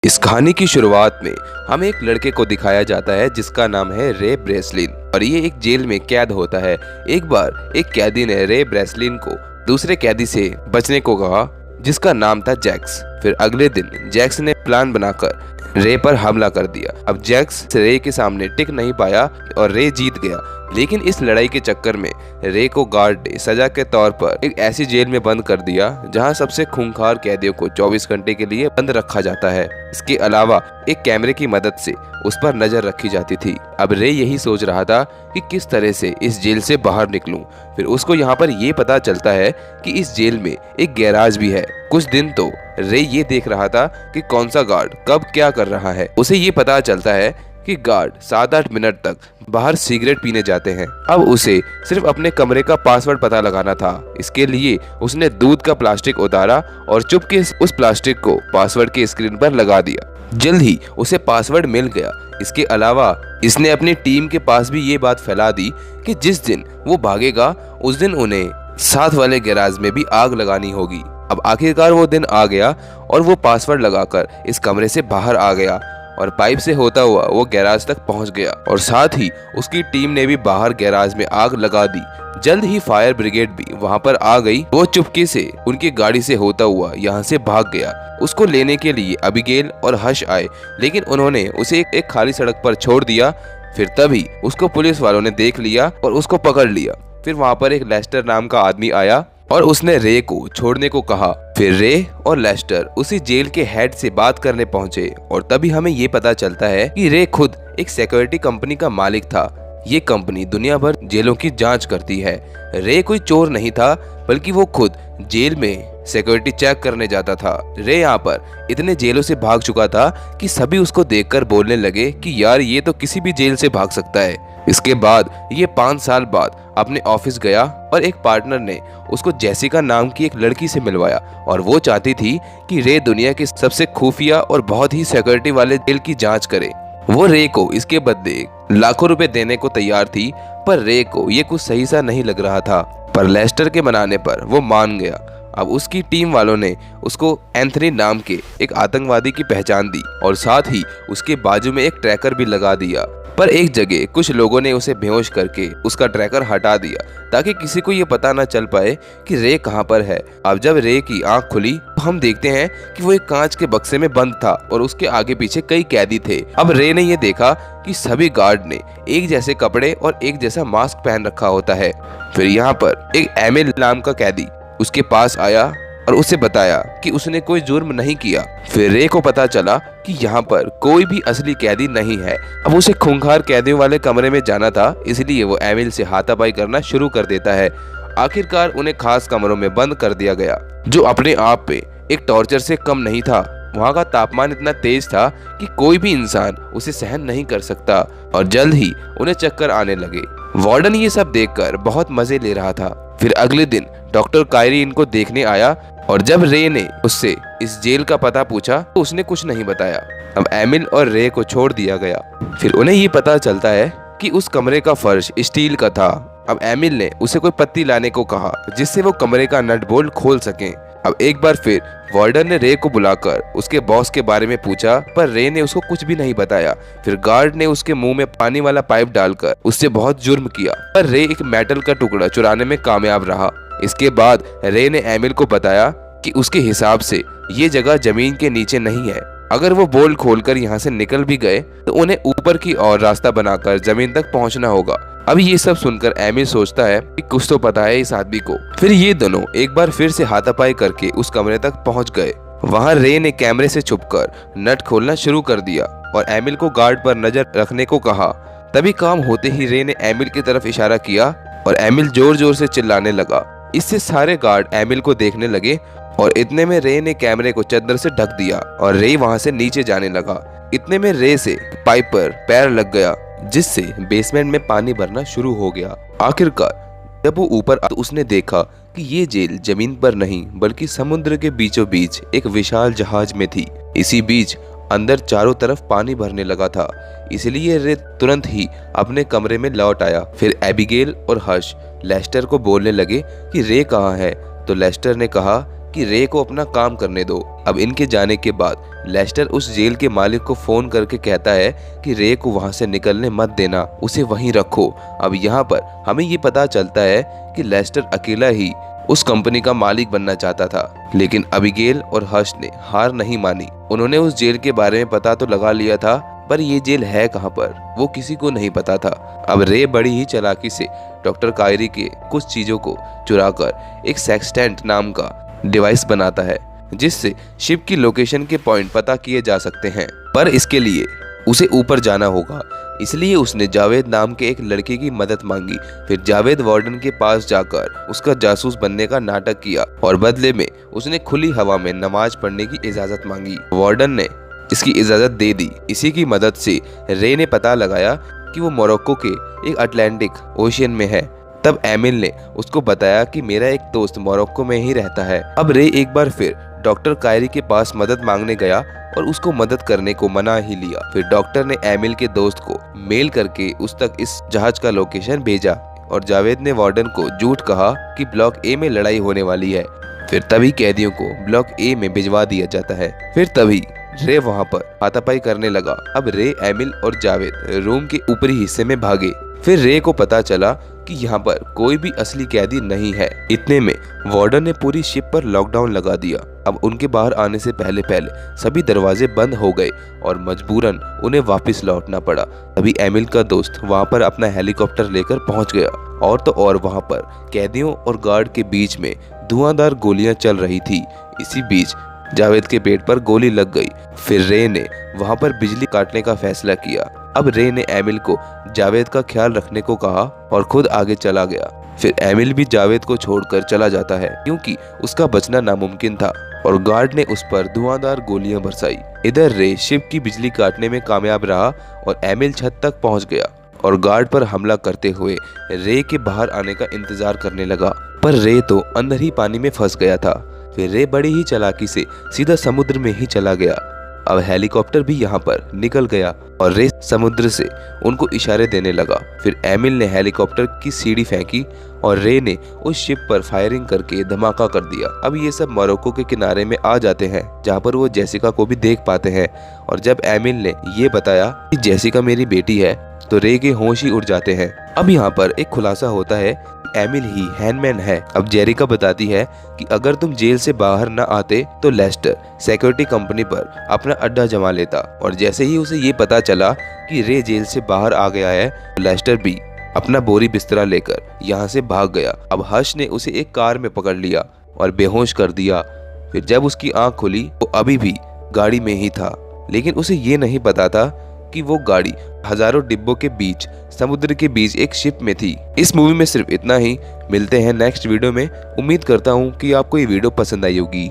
इस कहानी की शुरुआत में हमें एक लड़के को दिखाया जाता है जिसका नाम है रे ब्रेसलिन और ये एक जेल में कैद होता है। एक बार एक कैदी ने रे ब्रेसलिन को दूसरे कैदी से बचने को कहा जिसका नाम था जैक्स। फिर अगले दिन जैक्स ने प्लान बनाकर रे पर हमला कर दिया। अब जैक्स रे के सामने टिक नहीं पाया और रे जीत गया। लेकिन इस लड़ाई के चक्कर में रे को गार्ड ने सजा के तौर पर एक ऐसी जेल में बंद कर दिया जहां सबसे खूंखार कैदियों को 24 घंटे के लिए बंद रखा जाता है। इसके अलावा एक कैमरे की मदद से उस पर नजर रखी जाती थी। अब रे यही सोच रहा था कि किस तरह से इस जेल से बाहर निकलूं। फिर उसको यहाँ पर ये पता चलता है कि इस जेल में एक गैराज भी है। कुछ दिन तो रे ये देख रहा था कि कौन सा गार्ड कब क्या कर रहा है। उसे ये पता चलता है कि गार्ड 7-8 मिनट तक बाहर सिगरेट पीने जाते हैं। अब उसे सिर्फ अपने कमरे का पासवर्ड पता लगाना था। इसके लिए उसने दूध का प्लास्टिक उतारा और चुपके उस प्लास्टिक को पासवर्ड के स्क्रीन पर लगा दिया। जल्द ही उसे पासवर्ड मिल गया। इसके अलावा इसने अपनी टीम के पास भी ये बात फैला दी कि जिस दिन वो भागेगा उस दिन उन्हें साथ वाले गैराज में भी आग लगानी होगी। अब आखिरकार वो दिन आ गया और वो पासवर्ड लगाकर इस कमरे से बाहर आ गया और पाइप से होता हुआ वो गैराज तक पहुंच गया और साथ ही उसकी टीम ने भी बाहर गैराज में आग लगा दी। जल्द ही फायर ब्रिगेड भी वहां पर आ गई। वो चुपके से उनकी गाड़ी से होता हुआ यहाँ से भाग गया। उसको लेने के लिए अबिगेल और हर्ष आए, लेकिन उन्होंने उसे एक खाली सड़क पर छोड़ दिया। फिर तभी उसको पुलिस वालों ने देख लिया और उसको पकड़ लिया। फिर वहाँ पर एक लेस्टर नाम का आदमी आया और उसने रे को छोड़ने को कहा। फिर रे और लेस्टर उसी जेल के हेड से बात करने पहुंचे और तभी हमें ये पता चलता है कि रे खुद एक सिक्योरिटी कंपनी का मालिक था। ये कंपनी दुनिया भर जेलों की जांच करती है। रे कोई चोर नहीं था, बल्कि वो खुद जेल में सिक्योरिटी चेक करने जाता था। रे यहाँ पर इतने जेलों से भाग चुका था कि सभी उसको देखकर बोलने लगे कि यार ये तो किसी भी जेल से भाग सकता है। इसके बाद ये 5 साल बाद अपने ऑफिस गया और एक पार्टनर ने उसको जेसिका नाम की एक लड़की से मिलवाया और वो चाहती थी कि रे दुनिया के सबसे खुफिया और बहुत ही सिक्योरिटी वाले जेल की जांच करे। वो रे को इसके बदले लाखों रुपए देने को तैयार थी, पर रे को ये कुछ सही सा नहीं लग रहा था। पर लेस्टर के मनाने पर वो मान गया। अब उसकी टीम वालों ने उसको एंथनी नाम के एक आतंकवादी की पहचान दी और साथ ही उसके बाजू में एक ट्रैकर भी लगा दिया। पर एक जगह कुछ लोगों ने उसे बेहोश करके उसका ट्रैकर हटा दिया ताकि किसी को ये पता न चल पाए कि रे कहाँ पर है। अब जब रे की आंख खुली तो हम देखते हैं कि वो एक कांच के बक्से में बंद था और उसके आगे पीछे कई कैदी थे। अब रे ने ये देखा कि सभी गार्ड ने एक जैसे कपड़े और एक जैसा मास्क पहन रखा होता है। फिर यहाँ पर एक एमिल नाम का कैदी उसके पास आया और उसे बताया कि उसने कोई जुर्म नहीं किया। फिर रे को पता चला कि यहाँ पर कोई भी असली कैदी नहीं है। अब उसे खूंखार कैदियों वाले कमरे में जाना था, इसलिए वो एमिल से हाथापाई करना शुरू कर देता है। आखिरकार उन्हें खास कमरों में बंद कर दिया गया, जो अपने आप पे एक टॉर्चर से कम नहीं था। वहाँ का तापमान इतना तेज था कि कोई भी इंसान उसे सहन नहीं कर सकता और जल्द ही उन्हें चक्कर आने लगे। वार्डन ये सब देखकर बहुत मजे ले रहा था। फिर अगले दिन डॉक्टर कायरी इनको देखने आया और जब रे ने उससे इस जेल का पता पूछा तो उसने कुछ नहीं बताया। अब एमिल और रे को छोड़ दिया गया। फिर उन्हें ये पता चलता है कि उस कमरे का फर्श स्टील का था। अब एमिल ने उसे कोई पत्ती लाने को कहा जिससे वो कमरे का नट बोल्ट खोल सके। अब एक बार फिर वार्डन ने रे को बुलाकर उसके बॉस के बारे में पूछा, पर रे ने उसको कुछ भी नहीं बताया। फिर गार्ड ने उसके मुंह में पानी वाला पाइप डालकर उससे बहुत जुर्म किया, पर रे एक मेटल का टुकड़ा चुराने में कामयाब रहा। इसके बाद रे ने एमिल को बताया कि उसके हिसाब से ये जगह जमीन के नीचे नहीं है। अगर वो बोल्ट खोलकर यहाँ से निकल भी गए तो उन्हें ऊपर की ओर रास्ता बनाकर जमीन तक पहुँचना होगा। अब ये सब सुनकर एमिल सोचता है कि कुछ तो पता है इस आदमी को। फिर ये दोनों एक बार फिर से हाथापाई करके उस कमरे तक पहुंच गए। वहां रे ने कैमरे से छुपकर नट खोलना शुरू कर दिया और एमिल को गार्ड पर नजर रखने को कहा। तभी काम होते ही रे ने एमिल की तरफ इशारा किया और एमिल जोर जोर से चिल्लाने लगा। इससे सारे गार्ड एमिल को देखने लगे और इतने में रे ने कैमरे को चादर से ढक दिया और रे वहां से नीचे जाने लगा। इतने में रे से पाइप पर पैर लग गया, जिससे बेसमेंट में पानी भरना शुरू हो गया। आखिरकार जब वो ऊपर तो उसने देखा कि ये जेल जमीन पर नहीं बल्कि समुद्र के बीचों बीच एक विशाल जहाज में थी। इसी बीच अंदर चारों तरफ पानी भरने लगा था, इसलिए रे तुरंत ही अपने कमरे में लौट आया। फिर एबिगेल और हर्ष लेस्टर को बोलने लगे कि रे कहाँ है, तो लेस्टर ने कहा कि रे को अपना काम करने दो। अब इनके जाने के बाद लेस्टर उस जेल के मालिक को फोन करके कहता है कि रे को वहां से निकलने मत देना, उसे वहीं रखो। अब यहाँ पर हमें ये पता चलता है कि लेस्टर अकेला ही उस कंपनी का मालिक बनना चाहता था, लेकिन अबिगेल और हर्ष ने हार नहीं मानी। उन्होंने उस जेल के बारे में पता तो लगा लिया था, पर ये जेल है कहाँ पर वो किसी को नहीं पता था। अब रे बड़ी ही चालाकी से डॉक्टर कायरी के कुछ चीजों को चुराकर एक सेक्सटेंट नाम का डिवाइस बनाता है, जिससे शिप की लोकेशन के पॉइंट पता किए जा सकते हैं। पर इसके लिए उसे ऊपर जाना होगा, इसलिए उसने जावेद नाम के एक लड़के की मदद मांगी। फिर जावेद वार्डन के पास जाकर उसका जासूस बनने का नाटक किया और बदले में उसने खुली हवा में नमाज पढ़ने की इजाजत मांगी। वार्डन ने इसकी इजाजत दे दी। इसी की मदद से रे ने पता लगाया कि वो मोरक्को के एक अटलांटिक ओशियन में है। तब एमिल ने उसको बताया कि मेरा एक दोस्त मोरक्को में ही रहता है। अब रे एक बार फिर डॉक्टर कायरी के पास मदद मांगने गया और उसको मदद करने को मना ही लिया। फिर डॉक्टर ने एमिल के दोस्त को मेल करके उस तक इस जहाज का लोकेशन भेजा और जावेद ने वार्डन को झूठ कहा कि ब्लॉक ए में लड़ाई होने वाली है। फिर तभी कैदियों को ब्लॉक ए में भिजवा दिया जाता है। फिर तभी रे वहां पर हाथापाई करने लगा। अब रे, एमिल और जावेद रूम के ऊपरी हिस्से में भागे। फिर रे को पता चला कि यहाँ पर कोई भी असली कैदी नहीं है। इतने में वार्डन ने पूरी शिप पर लॉकडाउन लगा दिया। अब उनके बाहर आने से पहले पहले सभी दरवाजे बंद हो गए और मजबूरन उन्हें वापस लौटना पड़ा। तभी एमिल का दोस्त वहां पर अपना हेलीकॉप्टर लेकर पहुंच गया और तो और वहां पर कैदियों और गार्ड के बीच में धुआंधार गोलियां चल रही थी। इसी बीच जावेद के पेट पर गोली लग गई। फिर रे ने वहां पर बिजली काटने का फैसला किया। अब रे ने एमिल को जावेद का ख्याल रखने को कहा और खुद आगे चला गया। फिर एमिल भी जावेद को छोड़कर चला जाता है क्योंकि उसका बचना नामुमकिन था और गार्ड ने उस पर धुआंधार गोलियां बरसाई। इधर रे शिप की बिजली काटने में कामयाब रहा और एमिल छत तक पहुंच गया और गार्ड पर हमला करते हुए रे के बाहर आने का इंतजार करने लगा। पर रे तो अंदर ही पानी में फंस गया था। फिर रे बड़ी ही चालाकी से सीधा समुद्र में ही चला गया। अब हेलीकॉप्टर भी यहाँ पर निकल गया और रे समुद्र से उनको इशारे देने लगा। फिर एमिल ने हेलीकॉप्टर की सीढ़ी फेंकी और रे ने उस शिप पर फायरिंग करके धमाका कर दिया। अब ये सब मोरक्को के किनारे में आ जाते हैं जहाँ पर वो जेसिका को भी देख पाते हैं। और जब एमिल ने ये बताया कि जेसिका मेरी बेटी है तो रे के होश ही उड़ जाते हैं। अब यहाँ पर एक खुलासा होता है, एमिल ही हैंडमैन है। अब जेरिका बताती है कि अगर तुम जेल से बाहर न आते तो लेस्टर सिक्योरिटी कंपनी पर अपना अड्डा जमा लेता। और जैसे ही उसे ये पता चला कि रे जेल से बाहर आ गया है तो लेस्टर भी अपना बोरी बिस्तरा लेकर यहाँ से भाग गया। अब हर्ष ने उसे एक कार में पकड़ लिया और बेहोश कर दिया। फिर जब उसकी आंख खुली तो अभी भी गाड़ी में ही था, लेकिन उसे ये नहीं पता था कि वो गाड़ी हजारों डिब्बों के बीच समुद्र के बीच एक शिप में थी। इस मूवी में सिर्फ इतना ही। मिलते हैं नेक्स्ट वीडियो में। उम्मीद करता हूँ कि आपको ये वीडियो पसंद आई होगी।